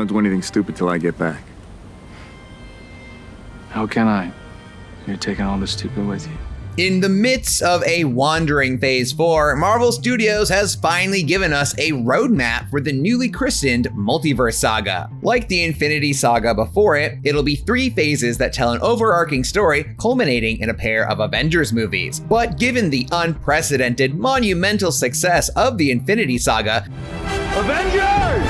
Don't do anything stupid till I get back. How can I? You're taking all this stupid with you. In the midst of a wandering Phase 4, Marvel Studios has finally given us a roadmap for the newly christened Multiverse Saga. Like the Infinity Saga before it, it'll be 3 phases that tell an overarching story culminating in a pair of Avengers movies. But given the unprecedented, monumental success of the Infinity Saga, Avengers!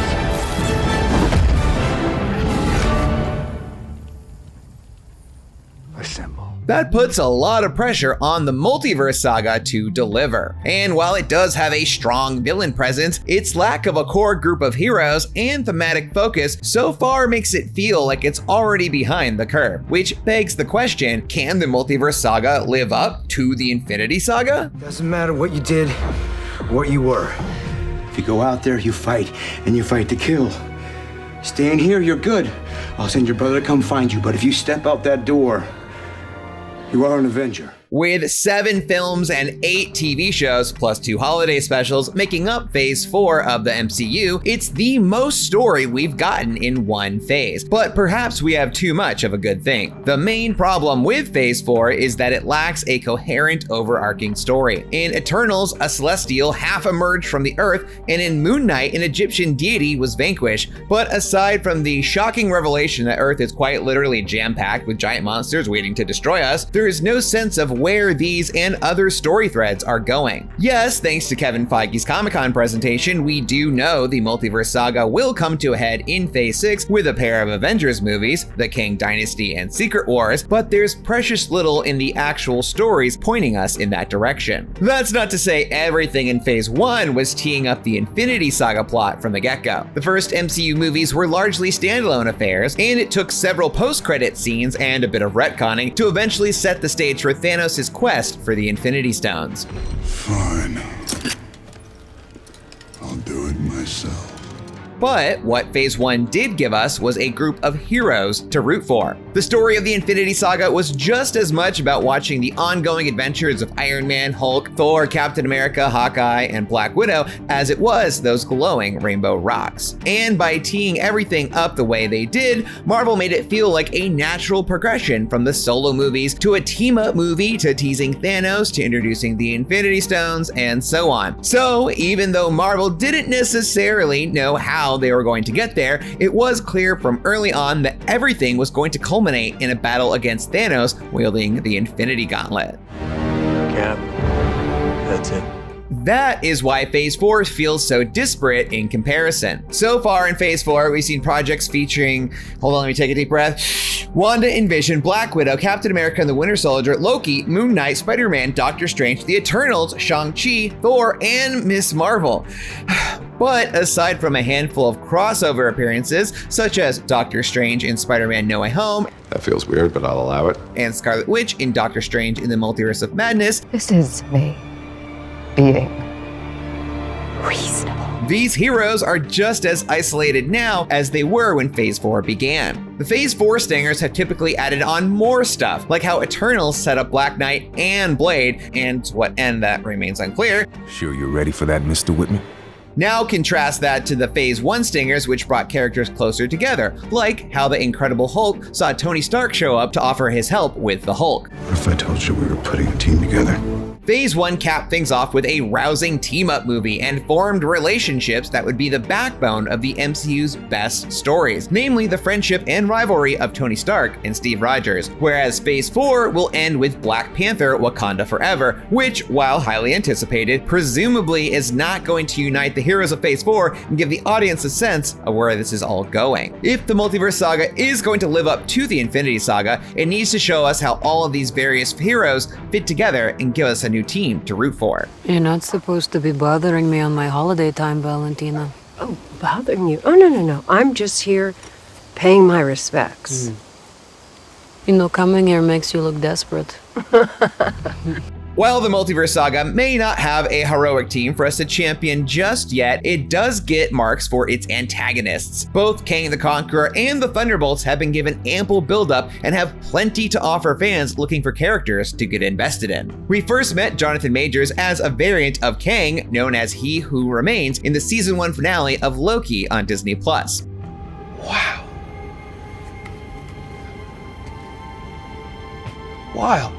Assemble. that puts a lot of pressure on the Multiverse Saga to deliver. And while it does have a strong villain presence, its lack of a core group of heroes and thematic focus so far makes it feel like it's already behind the curve, which begs the question, can the Multiverse Saga live up to the Infinity Saga? Doesn't matter what you did, what you were. If you go out there, you fight, and you fight to kill. Staying here, you're good. I'll send your brother to come find you, but if you step out that door, you are an Avenger. With 7 films and 8 TV shows, plus 2 holiday specials, making up Phase 4 of the MCU, it's the most story we've gotten in one phase. But perhaps we have too much of a good thing. The main problem with Phase 4 is that it lacks a coherent, overarching story. In Eternals, a Celestial half emerged from the Earth, and in Moon Knight, an Egyptian deity was vanquished. But aside from the shocking revelation that Earth is quite literally jam-packed with giant monsters waiting to destroy us, there is no sense of where these and other story threads are going. Yes, thanks to Kevin Feige's Comic-Con presentation, we do know the Multiverse Saga will come to a head in Phase 6 with a pair of Avengers movies, the Kang Dynasty and Secret Wars, but there's precious little in the actual stories pointing us in that direction. That's not to say everything in Phase 1 was teeing up the Infinity Saga plot from the get-go. The first MCU movies were largely standalone affairs, and it took several post-credit scenes and a bit of retconning to eventually set the stage for Thanos' quest for the Infinity Stones. Fine. I'll do it myself. But what Phase 1 did give us was a group of heroes to root for. The story of the Infinity Saga was just as much about watching the ongoing adventures of Iron Man, Hulk, Thor, Captain America, Hawkeye, and Black Widow as it was those glowing rainbow rocks. And by teeing everything up the way they did, Marvel made it feel like a natural progression from the solo movies to a team-up movie to teasing Thanos to introducing the Infinity Stones and so on. So even though Marvel didn't necessarily know how they were going to get there, it was clear from early on that everything was going to culminate in a battle against Thanos wielding the Infinity Gauntlet. Cap, that's it. That is why Phase 4 feels so disparate in comparison. So far in Phase 4, we've seen projects featuring, hold on, let me take a deep breath, Wanda and Vision, Black Widow, Captain America and the Winter Soldier, Loki, Moon Knight, Spider-Man, Doctor Strange, The Eternals, Shang-Chi, Thor, and Ms. Marvel. But aside from a handful of crossover appearances, such as Doctor Strange in Spider-Man No Way Home, that feels weird, but I'll allow it, and Scarlet Witch in Doctor Strange in the Multiverse of Madness, this is me being reasonable. These heroes are just as isolated now as they were when Phase 4 began. The Phase 4 stingers have typically added on more stuff, like how Eternals set up Black Knight and Blade, and to what end that remains unclear. Sure you're ready for that, Mr. Whitman? Now contrast that to the Phase 1 stingers, which brought characters closer together, like how the Incredible Hulk saw Tony Stark show up to offer his help with the Hulk. What if I told you we were putting a team together? Phase 1 capped things off with a rousing team-up movie and formed relationships that would be the backbone of the MCU's best stories, namely the friendship and rivalry of Tony Stark and Steve Rogers. Whereas Phase 4 will end with Black Panther: Wakanda Forever, which, while highly anticipated, presumably is not going to unite the heroes of Phase 4 and give the audience a sense of where this is all going. If the Multiverse Saga is going to live up to the Infinity Saga, it needs to show us how all of these various heroes fit together and give us a new team to root for. You're not supposed to be bothering me on my holiday time, Valentina. Oh, bothering you? Oh, no. I'm just here paying my respects. You know, coming here makes you look desperate. While the Multiverse Saga may not have a heroic team for us to champion just yet, it does get marks for its antagonists. Both Kang the Conqueror and the Thunderbolts have been given ample buildup and have plenty to offer fans looking for characters to get invested in. We first met Jonathan Majors as a variant of Kang, known as He Who Remains, in the Season 1 finale of Loki on Disney+. What Wild.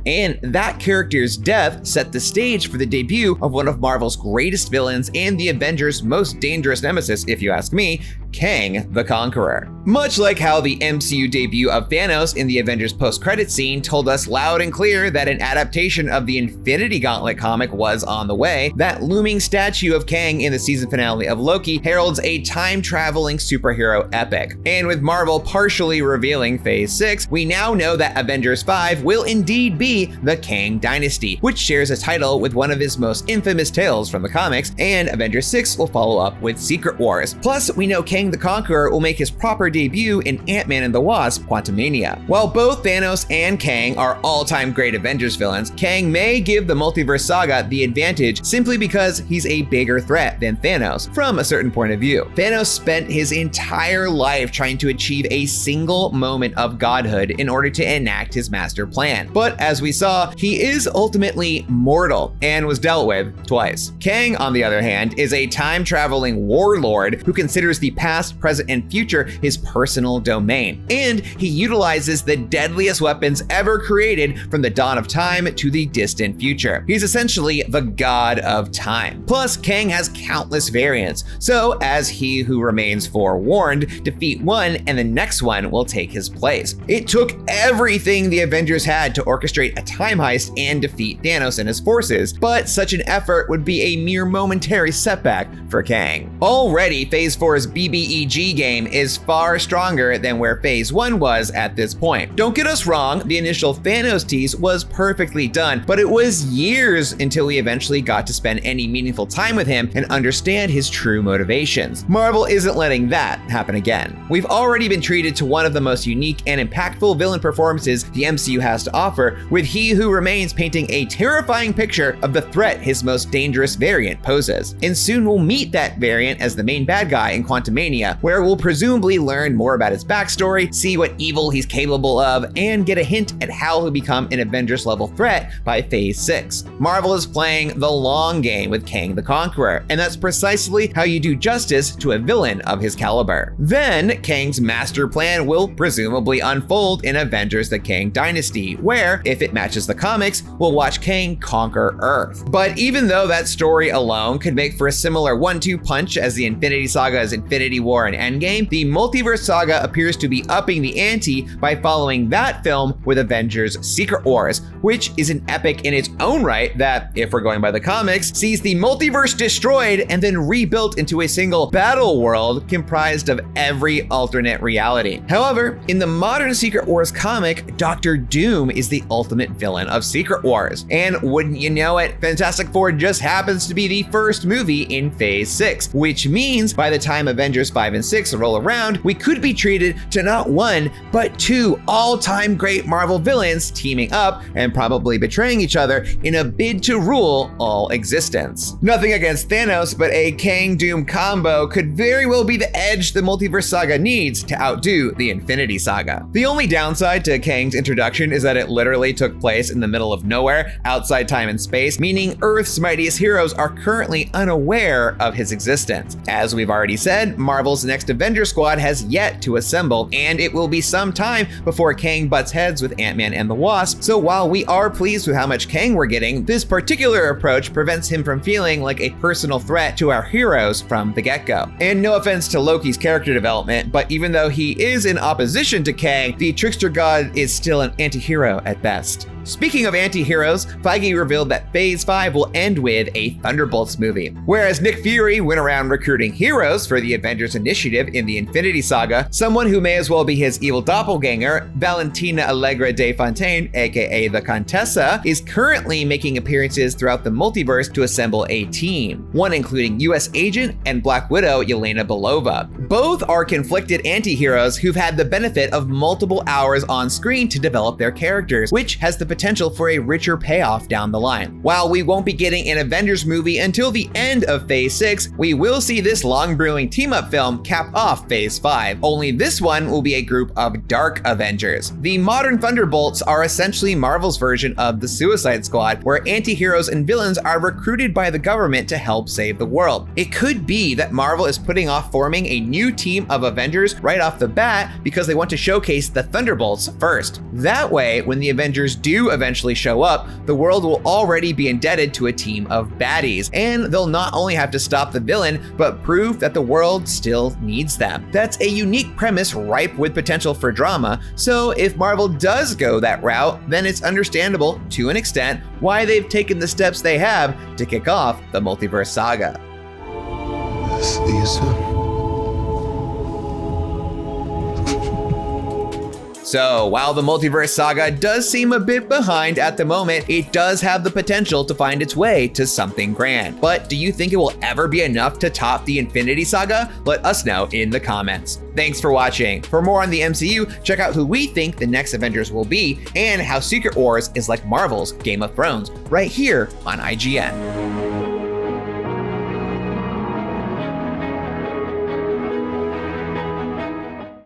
And that character's death set the stage for the debut of one of Marvel's greatest villains and the Avengers' most dangerous nemesis, if you ask me, Kang the Conqueror. Much like how the MCU debut of Thanos in the Avengers post-credit scene told us loud and clear that an adaptation of the Infinity Gauntlet comic was on the way, that looming statue of Kang in the season finale of Loki heralds a time-traveling superhero epic. And with Marvel partially revealing Phase 6, we now know that Avengers 5 will indeed be the Kang Dynasty, which shares a title with one of his most infamous tales from the comics, and Avengers 6 will follow up with Secret Wars. Plus, we know Kang the Conqueror will make his proper debut in Ant-Man and the Wasp: Quantumania. While both Thanos and Kang are all-time great Avengers villains, Kang may give the Multiverse Saga the advantage simply because he's a bigger threat than Thanos from a certain point of view. Thanos spent his entire life trying to achieve a single moment of godhood in order to enact his master plan. But as we saw, he is ultimately mortal and was dealt with twice. Kang, on the other hand, is a time-traveling warlord who considers the past, present, and future his personal domain. And he utilizes the deadliest weapons ever created from the dawn of time to the distant future. He's essentially the god of time. Plus, Kang has countless variants, so as he who remains forewarned, defeat one and the next one will take his place. It took everything the Avengers had to orchestrate a time heist and defeat Thanos and his forces, but such an effort would be a mere momentary setback for Kang. Already, Phase 4's BBEG game is far stronger than where Phase 1 was at this point. Don't get us wrong, the initial Thanos tease was perfectly done, but it was years until we eventually got to spend any meaningful time with him and understand his true motivations. Marvel isn't letting that happen again. We've already been treated to one of the most unique and impactful villain performances the MCU has to offer, with He Who Remains painting a terrifying picture of the threat his most dangerous variant poses. And soon we'll meet that variant as the main bad guy in Quantumania, where we'll presumably learn more about his backstory, see what evil he's capable of, and get a hint at how he'll become an Avengers-level threat by Phase 6. Marvel is playing the long game with Kang the Conqueror, and that's precisely how you do justice to a villain of his caliber. Then, Kang's master plan will presumably unfold in Avengers: The Kang Dynasty, where, if it matches the comics, we'll watch Kang conquer Earth. But even though that story alone could make for a similar 1-2 punch as the Infinity Saga's Infinity War and Endgame, the Multiverse Saga appears to be upping the ante by following that film with Avengers: Secret Wars, which is an epic in its own right that, if we're going by the comics, sees the multiverse destroyed and then rebuilt into a single battle world comprised of every alternate reality. However, in the modern Secret Wars comic, Dr. Doom is the ultimate villain of Secret Wars. And wouldn't you know it, Fantastic Four just happens to be the first movie in Phase 6, which means by the time Avengers 5 and 6 roll around, we could be treated to not one, but two all-time great Marvel villains teaming up and probably betraying each other in a bid to rule all existence. Nothing against Thanos, but a Kang-Doom combo could very well be the edge the Multiverse Saga needs to outdo the Infinity Saga. The only downside to Kang's introduction is that it literally took place in the middle of nowhere, outside time and space, meaning Earth's mightiest heroes are currently unaware of his existence. As we've already said, Marvel's next Avenger squad has yet to assemble, and it will be some time before Kang butts heads with Ant-Man and the Wasp, so while we are pleased with how much Kang we're getting, this particular approach prevents him from feeling like a personal threat to our heroes from the get-go. And no offense to Loki's character development, but even though he is in opposition to Kang, the trickster god is still an anti-hero at best. Speaking of anti-heroes, Feige revealed that Phase 5 will end with a Thunderbolts movie. Whereas Nick Fury went around recruiting heroes for the Avengers Initiative in the Infinity Saga, someone who may as well be his evil doppelganger, Valentina Allegra de Fontaine, aka the Contessa, is currently making appearances throughout the multiverse to assemble a team, one including US Agent and Black Widow Yelena Belova. Both are conflicted anti-heroes who've had the benefit of multiple hours on screen to develop their characters, which has the potential for a richer payoff down the line. While we won't be getting an Avengers movie until the end of Phase 6, we will see this long brewing team-up film cap off Phase 5. Only this one will be a group of Dark Avengers. The modern Thunderbolts are essentially Marvel's version of the Suicide Squad, where anti-heroes and villains are recruited by the government to help save the world. It could be that Marvel is putting off forming a new team of Avengers right off the bat because they want to showcase the Thunderbolts first. That way, when the Avengers do eventually show up, the world will already be indebted to a team of baddies, and they'll not only have to stop the villain, but prove that the world still needs them. That's a unique premise ripe with potential for drama, so if Marvel does go that route, then it's understandable, to an extent, why they've taken the steps they have to kick off the Multiverse Saga. See you soon. So, while the Multiverse Saga does seem a bit behind at the moment, it does have the potential to find its way to something grand. But do you think it will ever be enough to top the Infinity Saga? Let us know in the comments. Thanks for watching. For more on the MCU, check out who we think the next Avengers will be and how Secret Wars is like Marvel's Game of Thrones right here on IGN.